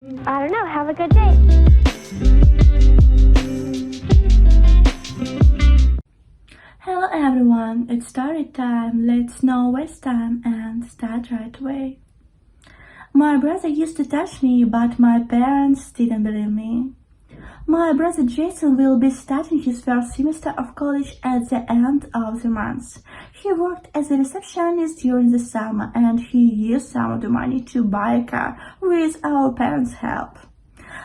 I don't know. Have a good day. Hello everyone, it's story time. Let's not waste time and start right away. My brother used to touch me, but my parents didn't believe me. My brother Jason will be starting his first semester of college at the end of the month. He worked as a receptionist during the summer and he used some of the money to buy a car with our parents' help.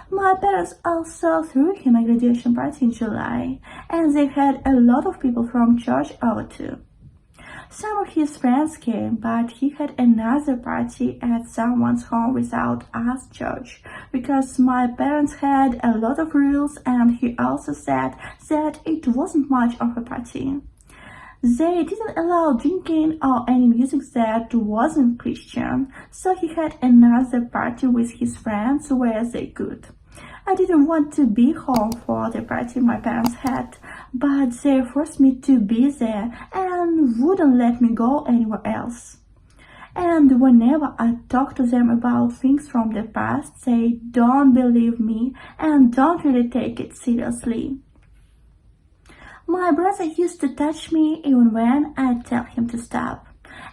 My parents also threw him a graduation party in July, and they had a lot of people from church over too. Some of his friends came, but he had another party at someone's home without us church, because my parents had a lot of rules and he also said that it wasn't much of a party. They didn't allow drinking or any music that wasn't Christian, so he had another party with his friends where they could. I didn't want to be home for the party my parents had, but they forced me to be there and wouldn't let me go anywhere else. And whenever I talk to them about things from the past, they don't believe me and don't really take it seriously. My brother used to touch me even when I tell him to stop,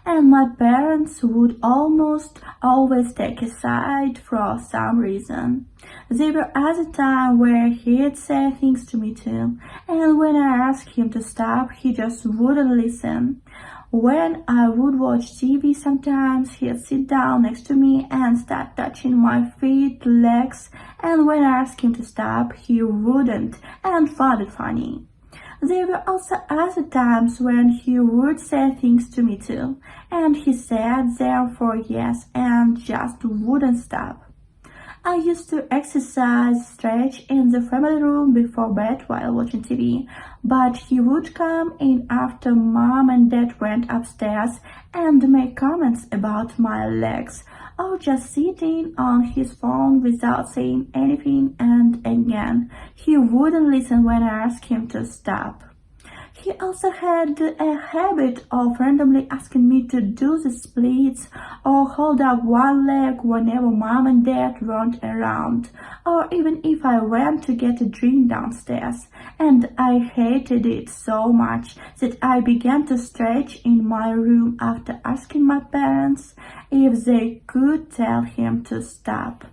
and my parents would almost always take a side for some reason. There were other times where he'd say things to me too, and when I asked him to stop, he just wouldn't listen. When I would watch TV sometimes, he'd sit down next to me and start touching my feet, legs, and when I asked him to stop, he wouldn't and found it funny. There were also other times when he would say things to me too, and he said them for years and just wouldn't stop. I used to exercise, stretch in the family room before bed while watching TV, but he would come in after mom and dad went upstairs and make comments about my legs, or just sitting on his phone without saying anything, and again, he wouldn't listen when I asked him to stop. He also had a habit of randomly asking me to do the splits or hold up one leg whenever mom and dad weren't around, or even if I went to get a drink downstairs, and I hated it so much that I began to stretch in my room after asking my parents if they could tell him to stop.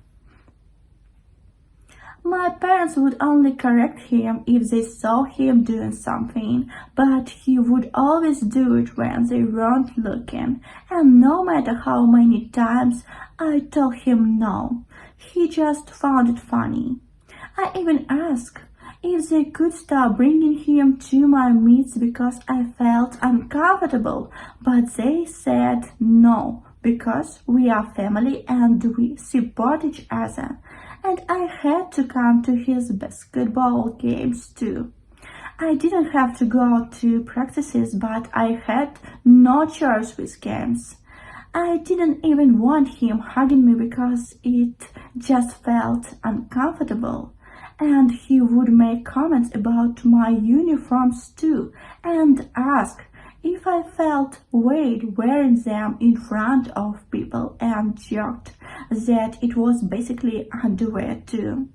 My parents would only correct him if they saw him doing something, but he would always do it when they weren't looking, and no matter how many times I told him no, he just found it funny. I even asked if they could stop bringing him to my meets because I felt uncomfortable, but they said no, because we are family and we support each other. And I had to come to his basketball games too. I didn't have to go to practices, but I had no choice with games. I didn't even want him hugging me because it just felt uncomfortable. And he would make comments about my uniforms too, and ask if I felt weird wearing them in front of people, and joked that it was basically underwear too.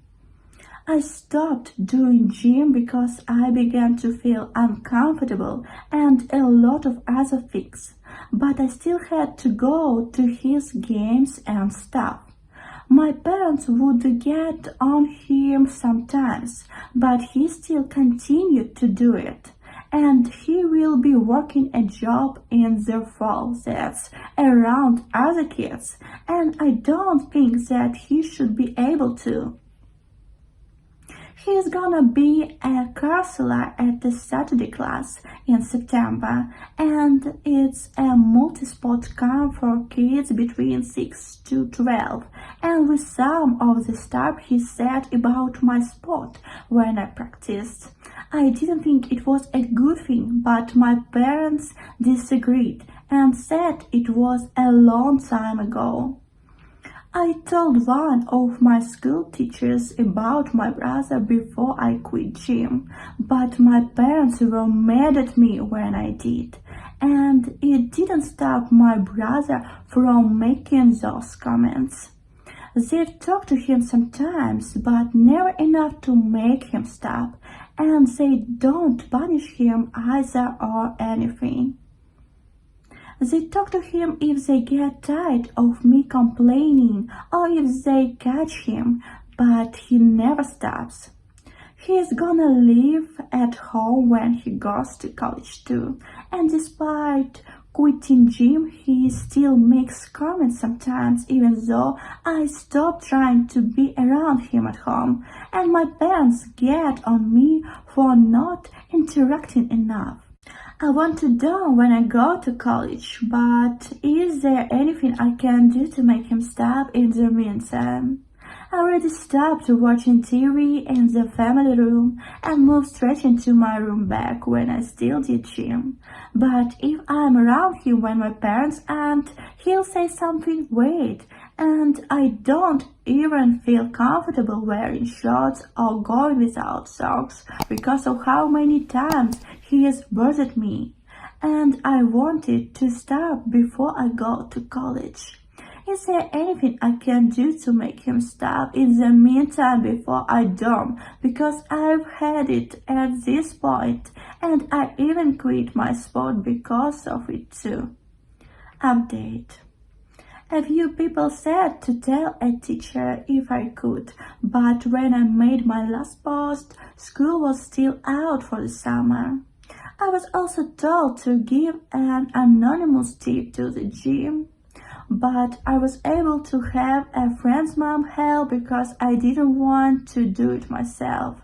I stopped doing gym because I began to feel uncomfortable and a lot of other things, but I still had to go to his games and stuff. My parents would get on him sometimes, but he still continued to do it. And he will be working a job in the fall that's around other kids, and I don't think that he should be able to. He's gonna be a counselor at the Saturday class in September, and it's a multi-sport camp for kids between 6 to 12, and with some of the stuff he said about my sport when I practiced, I didn't think it was a good thing, but my parents disagreed and said it was a long time ago. I told one of my school teachers about my brother before I quit gym, but my parents were mad at me when I did, and it didn't stop my brother from making those comments. They talk to him sometimes, but never enough to make him stop, and they don't punish him either or anything. They talk to him if they get tired of me complaining or if they catch him, but he never stops. He's gonna live at home when he goes to college too, and despite quitting gym, he still makes comments sometimes, even though I stop trying to be around him at home, and my parents get on me for not interacting enough. I want to do when I go to college, but is there anything I can do to make him stop in the meantime? I already stopped watching TV in the family room and moved straight into my room back when I still did gym. But if I'm around him when my parents aren't, he'll say something weird, and I don't even feel comfortable wearing shorts or going without socks because of how many times he has bothered me. And I wanted to stop before I go to college. Is there anything I can do to make him stop in the meantime before I do? Because I've had it at this point, and I even quit my sport because of it too. Update. A few people said to tell a teacher if I could, but when I made my last post, school was still out for the summer. I was also told to give an anonymous tip to the gym, but I was able to have a friend's mom help because I didn't want to do it myself.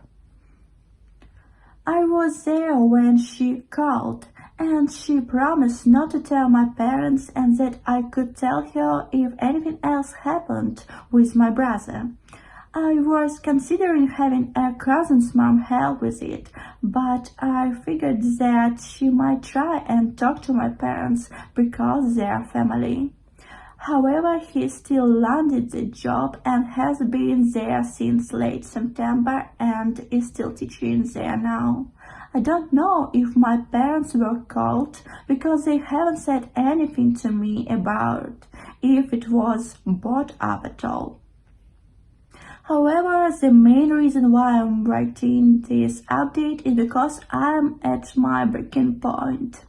I was there when she called, and she promised not to tell my parents and that I could tell her if anything else happened with my brother. I was considering having a cousin's mom help with it, but I figured that she might try and talk to my parents because they're family. However, he still landed the job and has been there since late September and is still teaching there now. I don't know if my parents were called because they haven't said anything to me about if it was brought up at all. However, the main reason why I'm writing this update is because I'm at my breaking point.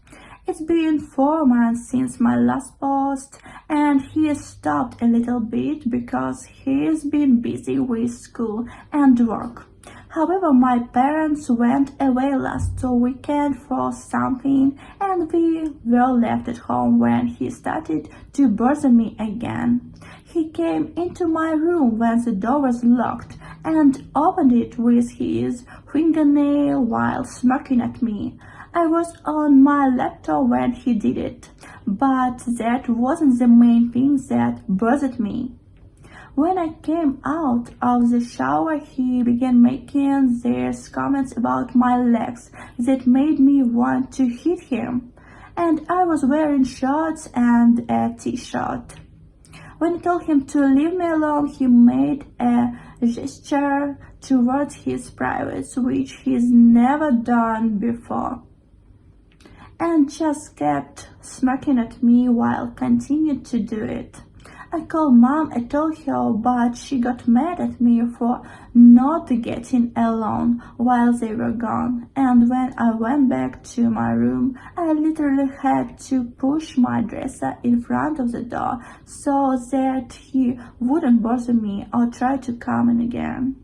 It's been 4 months since my last post, and he has stopped a little bit because he's been busy with school and work. However, my parents went away last weekend for something, and we were left at home when he started to bother me again. He came into my room when the door was locked and opened it with his fingernail while smirking at me. I was on my laptop when he did it, but that wasn't the main thing that bothered me. When I came out of the shower, he began making these comments about my legs that made me want to hit him, and I was wearing shorts and a t-shirt. When I told him to leave me alone, he made a gesture towards his privates, which he's never done before, and just kept smirking at me while continued to do it. I called Mom and told her, but she got mad at me for not getting alone while they were gone. And when I went back to my room, I literally had to push my dresser in front of the door so that he wouldn't bother me or try to come in again.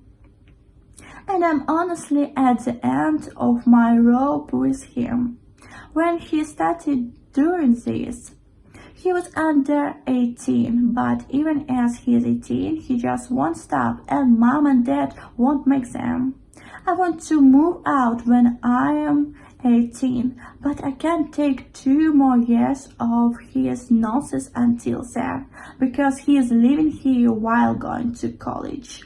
And I'm honestly at the end of my rope with him. When he started doing this, he was under 18, but even as he is 18, he just won't stop, and Mom and Dad won't make them. I want to move out when I am 18, but I can't take 2 more years of his nonsense until then, because he is living here while going to college.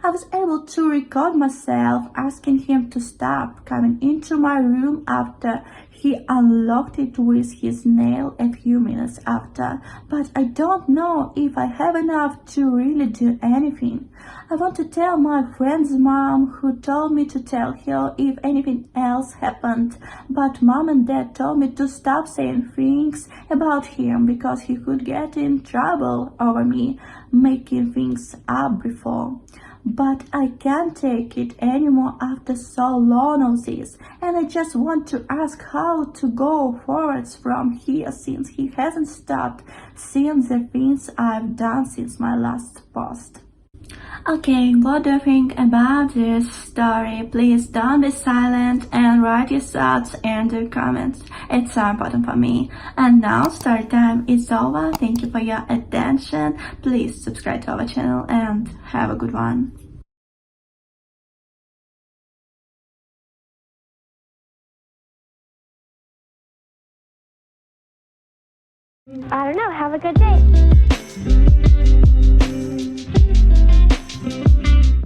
I was able to record myself asking him to stop coming into my room after he unlocked it with his nail a few minutes after, but I don't know if I have enough to really do anything. I want to tell my friend's mom, who told me to tell her if anything else happened, but mom and dad told me to stop saying things about him because he could get in trouble over me making things up before. But I can't take it anymore after so long of this, and I just want to ask how to go forwards from here since he hasn't stopped seeing the things I've done since my last post. Okay, what do you think about this story? Please don't be silent and write your thoughts in the comments. It's so important for me. And now story time is over. Thank you for your attention. Please subscribe to our channel and have a good one. I don't know. Have a good day.